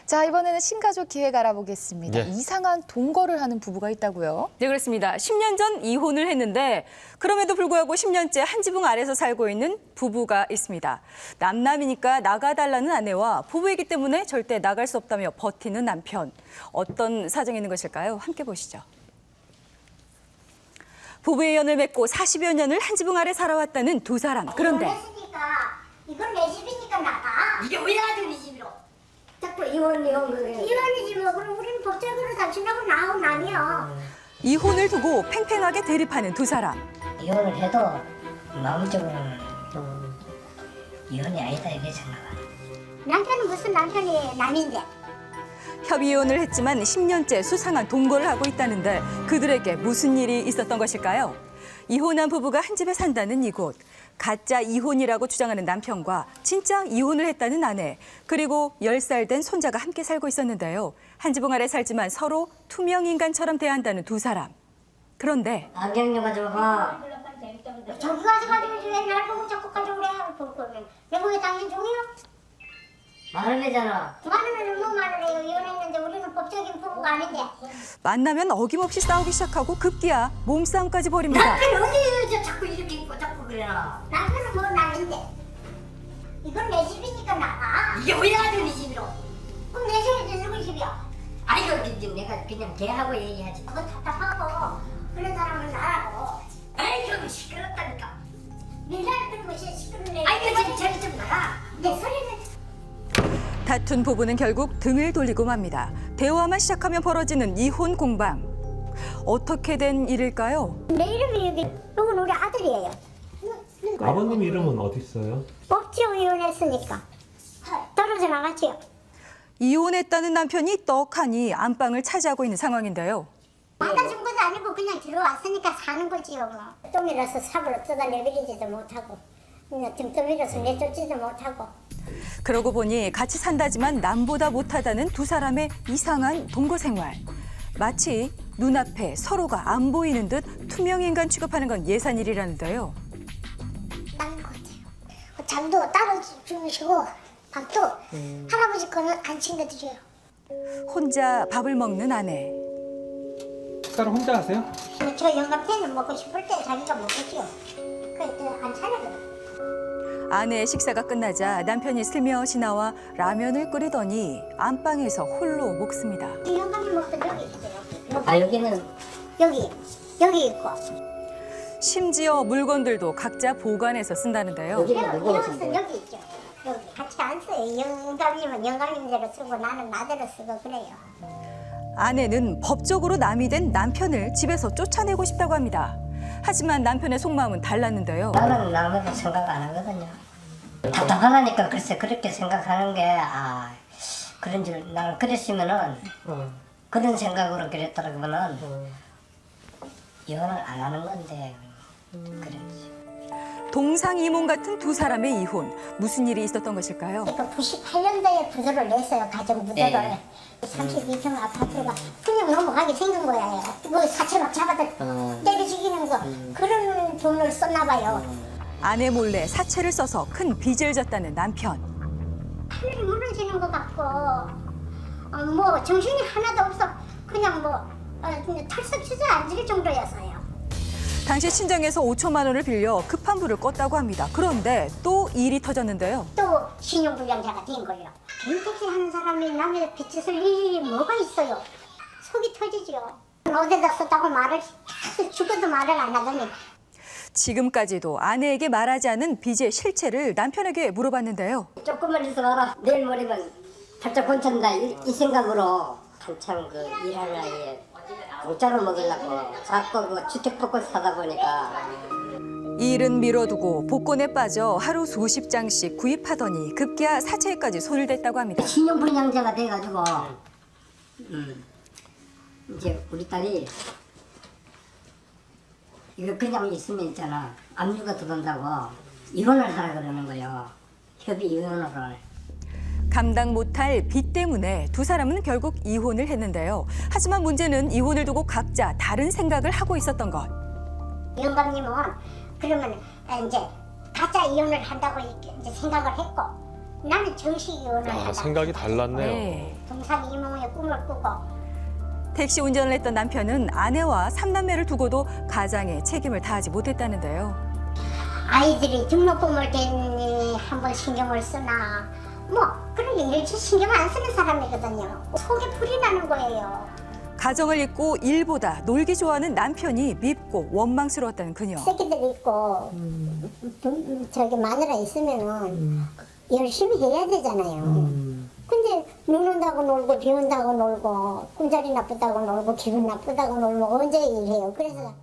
자, 이번에는 신가족 기획 알아보겠습니다. 예. 이상한 동거를 하는 부부가 있다고요? 네, 그렇습니다. 10년 전 이혼을 했는데 그럼에도 불구하고 10년째 한 지붕 아래서 살고 있는 부부가 있습니다. 남남이니까 나가달라는 아내와 부부이기 때문에 절대 나갈 수 없다며 버티는 남편. 어떤 사정이 있는 것일까요? 함께 보시죠. 부부의 연을 맺고 40여 년을 한 지붕 아래 살아왔다는 두 사람. 그런데 이혼했으니까 이건 내 집이니까 나가. 이게 왜 아들 네 집이로? 자꾸 이혼 그래. 이혼이지 뭐. 그럼 우리는 법적으로 당신하고 나하고 남이야. 이혼을 두고 팽팽하게 대립하는 두 사람. 이혼을 해도 마음적으로는 이혼이 아니다 이게 생각을. 남편은 무슨 남편이 남인데. 협의 이혼을 했지만 10년째 수상한 동거를 하고 있다는데 그들에게 무슨 일이 있었던 것일까요? 이혼한 부부가 한 집에 산다는 이곳. 가짜 이혼이라고 주장하는 남편과 진짜 이혼을 했다는 아내, 그리고 10살 된 손자가 함께 살고 있었는데요. 한 지붕 아래 살지만 서로 투명 인간처럼 대한다는 두 사람. 그런데 안경 좀 가져와. 저기 가져가지고 왜 날 보고 자꾸 가져오래. 내가 왜 당신 종이요? 말을 하잖아. 말을 뭐 말을 해요. 이혼했는데 우리는 법적인 부부가 아닌데. 만나면 어김없이 싸우기 시작하고 급기야 몸싸움까지 벌입니다. 남편이 어디 자꾸 이렇게 입고 자꾸 그래나. 남편은 뭐 남인데. 이건 내 집이니까 나가. 이게 왜 아들 네 집이로? 그럼 내 집이 누구 집이야? 아이고 내가 그냥 걔하고 얘기하지. 그거 답답하고 그런 사람은 나라고. 아이고 시끄럽다니까. 밀라를 들고 시끄럽네. 아이고 지금 저리 좀 나가. 내 소리는 다툰 부부는 결국 등을 돌리고 맙니다. 대화만 시작하면 벌어지는 이혼 공방. 어떻게 된 일일까요? 내 이름이 여기 이건 우리 아들이에요. 아버님 이름은 어디 있어요? 없지요. 이혼했으니까 떨어져 나갔지요. 이혼했다는 남편이 떡하니 안방을 차지하고 있는 상황인데요. 받아준 것도 아니고 그냥 들어왔으니까 사는 거지요. 뭐. 똥이라서 삽을 뜯어 내버리지도 못하고 그냥 등떠밀어서 내쫓지도 못하고. 그러고 보니 같이 산다지만 남보다 못하다는 두 사람의 이상한 동거 생활. 마치 눈앞에 서로가 안 보이는 듯 투명인간 취급하는 건 예산일이라는데요. 나는 것 같아요. 잠도 따로 주무시고 밥도 할아버지 거는 안 챙겨드려요. 혼자 밥을 먹는 아내. 식사를 혼자 하세요? 저 영감태는 먹고 싶을 때 자기가 먹겠지요. 그안 차려요. 아내의 식사가 끝나자 남편이 슬며시 나와 라면을 끓이더니 안방에서 홀로 먹습니다. 이 영감이 먹던 여기 있어요. 아 여기는 여기 있고. 심지어 물건들도 각자 보관해서 쓴다는데요. 여기는 누구 이것은 있는데? 여기 있죠. 여기 같이 안 써요. 영감이면 영감님대로 쓰고 나는 나대로 쓰고 그래요. 아내는 법적으로 남이 된 남편을 집에서 쫓아내고 싶다고 합니다. 하지만 남편의 속마음은 달랐는데요. 나는 남에도 생각 안 하거든요. 답답하다니까 글쎄 그렇게 생각하는 게 그런 줄 나는 그랬으면은 그런 생각으로 그랬더라고는 이혼을 안 하는 건데 그랬지. 동상이몽 같은 두 사람의 이혼. 무슨 일이 있었던 것일까요? 그 98년도에 부도를 냈어요. 가정 부도를. 네. 32평 아파트가 그냥 넘어가게 생긴 거예요. 뭐 사채막 잡아다 때려 죽이는 거. 그런 돈을 썼나 봐요. 아내 몰래 사채를 써서 큰 빚을 졌다는 남편. 하늘이 무너지는 것 같고 뭐 정신이 하나도 없어. 그냥 그냥 털썩 주저앉을 정도였어요. 당시 친정에서 5천만 원을 빌려 급한 불을 껐다고 합니다. 그런데 또 일이 터졌는데요. 또 신용불량자가 된 거예요. 김택시 하는 사람이 남의 빚을 쓸 일이 뭐가 있어요. 속이 터지죠. 어디다 썼다고 말을 죽어도 말을 안 하더니 지금까지도 아내에게 말하지 않은 빚의 실체를 남편에게 물어봤는데요. 조금만 있어봐라. 내일 모레면 살짝 본찬다 이 생각으로 한참 그 일할 나이에 공짜로 먹으려고 자꾸 그 주택복권 사다 보니까 일은 미뤄두고 복권에 빠져 하루 수십 장씩 구입하더니 급기야 사채에까지 손을 댔다고 합니다. 신용불량자가 돼가지고 이제 우리 딸이 이거 그냥 있으면 있잖아 압류가 들어온다고 이혼을 하라 그러는 거예요. 협의 이혼을. 감당 못할 빚 때문에 두 사람은 결국 이혼을 했는데요. 하지만 문제는 이혼을 두고 각자 다른 생각을 하고 있었던 것. 영감님은 그러면 이제 가짜 이혼을 한다고 이제 생각을 했고 나는 정식이 원한다. 생각이 달랐네요. 네. 동상 이모의 꿈을 꾸고 택시 운전을 했던 남편은 아내와 3남매를 두고도 가장에 책임을 다하지 못했다는데요. 아이들이 등록금을 대니 한번 신경을 쓰나 뭐 그런 게 일체 신경 안 쓰는 사람이거든요. 속에 불이 나는 거예요. 가정을 잇고 일보다 놀기 좋아하는 남편이 밉고 원망스러웠다는 그녀. 새끼들 있고 저기 마누라 있으면은 열심히 해야 되잖아요. 근데 눈 온다고 놀고 비 온다고 놀고 꿈자리 나쁘다고 놀고 기분 나쁘다고 놀고 언제 일해요. 그래서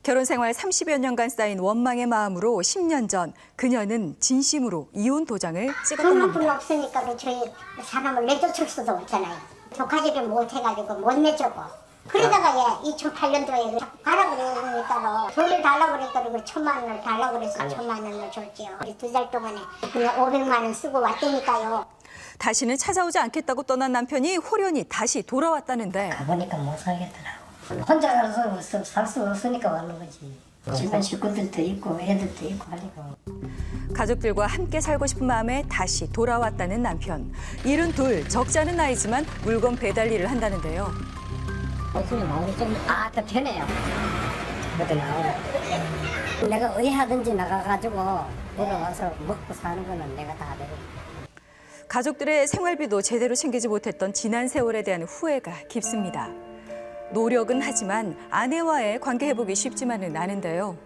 결혼 생활 30여 년간 쌓인 원망의 마음으로 10년 전 그녀는 진심으로 이혼 도장을 찍었던 등록금 겁니다. 없으니까 저희 사람을 내쫓을 수도 없잖아요. 조카지를 못 해가지고 못 내쫓고. 그러다가 얘 2008년도에 가라 그러니까 돈을 달라고 그러니까 그 1,000만 원을 달라고 그래서 1,000만 원을 줬지요. 2달 동안에 그냥 500만 원 쓰고 왔다니까요. 다시는 찾아오지 않겠다고 떠난 남편이 호련히 다시 돌아왔다는데 가보니까 못 살겠더라고. 혼자 가서 살 수 없으니까 왔는 거지. 집안 식구들도 있고 애들도 있고 하니까. 가족들과 함께 살고 싶은 마음에 다시 돌아왔다는 남편. 72, 적지 않은 나이지만 물건 배달 일을 한다는데요. 더 편해요. 그것도 나오고. 내가 의하든지 나가가지고 돌아와서 먹고 사는 거는 내가 다 되고. 가족들의 생활비도 제대로 챙기지 못했던 지난 세월에 대한 후회가 깊습니다. 노력은 하지만 아내와의 관계 회복이 쉽지만은 않은데요.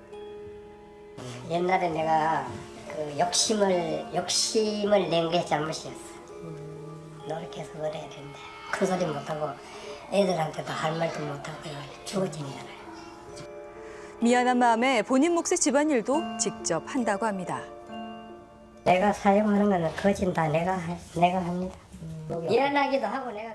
옛날에 내가 그 욕심을 낸 게 잘못이었어. 노력해서 그래야 되는데 큰 소리 못하고 애들한테도 할 말도 못하고 죽어지잖아요. 미안한 마음에 본인 몫의 집안일도 직접 한다고 합니다. 내가 사용하는 거는 거진 다 내가 합니다. 미안하기도 하고 내가.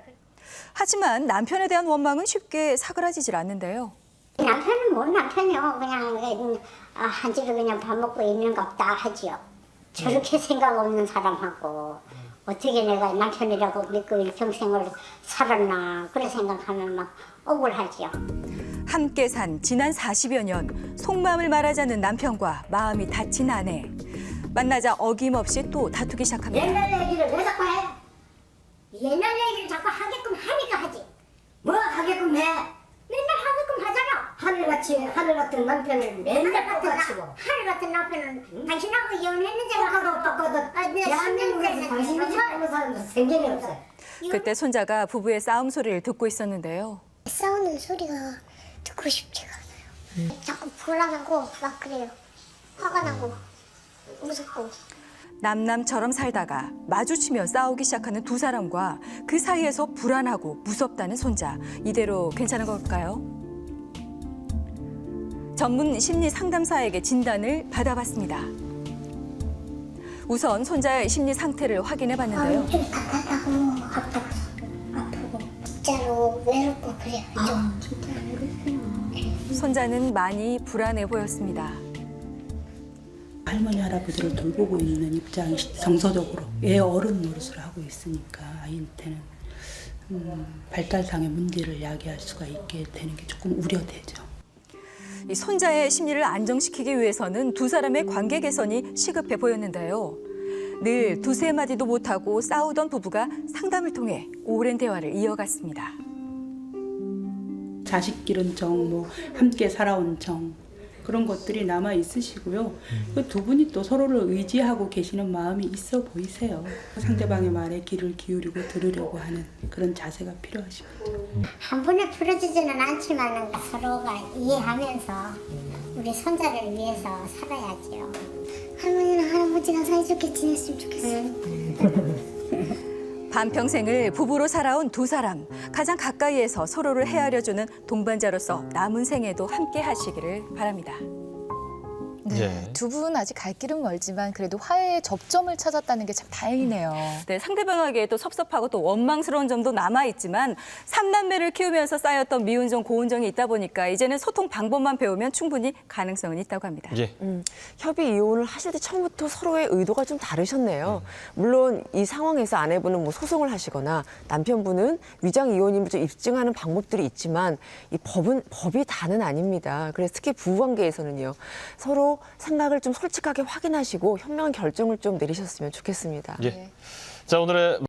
하지만 남편에 대한 원망은 쉽게 사그라지질 않는데요. 남편은 뭔 남편이요. 그냥 한 집에 그냥 밥 먹고 있는갑다 하지요. 저렇게 생각 없는 사람하고 어떻게 내가 남편이라고 믿고 일평생을 살았나 그런 생각하면 막 억울하지요. 함께 산 지난 40여 년 속마음을 말하자는 남편과 마음이 다친 아내. 만나자 어김없이 또 다투기 시작합니다. 옛날 얘기를 왜 자꾸 해? 옛날 얘기를 자꾸 하게끔 하니까 하지. 뭐 하게끔 해? 맨날 하게끔 하잖아. 하늘 같은 남편을 맨날 똑같이고. 하늘 같은 남편은 당신하고 이혼했는지 똑같아. 대한민국에서 당신이 잘하는 사람도 생전이 없어요. 그때 손자가 부부의 싸움 소리를 듣고 있었는데요. 싸우는 소리가 듣고 싶지가 않아요. 자꾸 불안하고 막 그래요. 화가 나고 무섭고. 남남처럼 살다가 마주치며 싸우기 시작하는 두 사람과 그 사이에서 불안하고 무섭다는 손자. 이대로 괜찮은 걸까요? 전문 심리 상담사에게 진단을 받아봤습니다. 우선 손자의 심리 상태를 확인해 봤는데요. 좀 답답하고 아프고 진짜로 외롭고 그래요. 손자는 많이 불안해 보였습니다. 할머니 할아버지를 돌보고 있는 입장이 정서적으로 애 어른 노릇을 하고 있으니까 아이한테는 발달상의 문제를 야기할 수가 있게 되는 게 조금 우려되죠. 이 손자의 심리를 안정시키기 위해서는 두 사람의 관계 개선이 시급해 보였는데요. 늘 두세 마디도 못하고 싸우던 부부가 상담을 통해 오랜 대화를 이어갔습니다. 자식 기른 정, 뭐 함께 살아온 정 그런 것들이 남아 있으시고요. 그 두 분이 또 서로를 의지하고 계시는 마음이 있어 보이세요. 상대방의 말에 귀를 기울이고 들으려고 하는 그런 자세가 필요하십니다. 한 번에 풀어지지는 않지만 서로가 이해하면서 우리 손자를 위해서 살아야지요. 할머니랑 할아버지랑 사이좋게 지냈으면 좋겠어요. 반평생을 부부로 살아온 두 사람. 가장 가까이에서 서로를 헤아려주는 동반자로서 남은 생에도 함께 하시기를 바랍니다. 네. 예. 두 분 아직 갈 길은 멀지만 그래도 화해의 접점을 찾았다는 게 참 다행이네요. 네, 상대방에게 또 섭섭하고 또 원망스러운 점도 남아있지만 3남매를 키우면서 쌓였던 미운정, 고운정이 있다 보니까 이제는 소통 방법만 배우면 충분히 가능성은 있다고 합니다. 예. 협의 이혼을 하실 때 처음부터 서로의 의도가 좀 다르셨네요. 물론 이 상황에서 아내분은 뭐 소송을 하시거나 남편분은 위장 이혼임을 좀 입증하는 방법들이 있지만 이 법이 다는 아닙니다. 그래서 특히 부부관계에서는요. 서로 서로 생각을 좀 솔직하게 확인하시고 현명한 결정을 좀 내리셨으면 좋겠습니다. 예. 자, 오늘의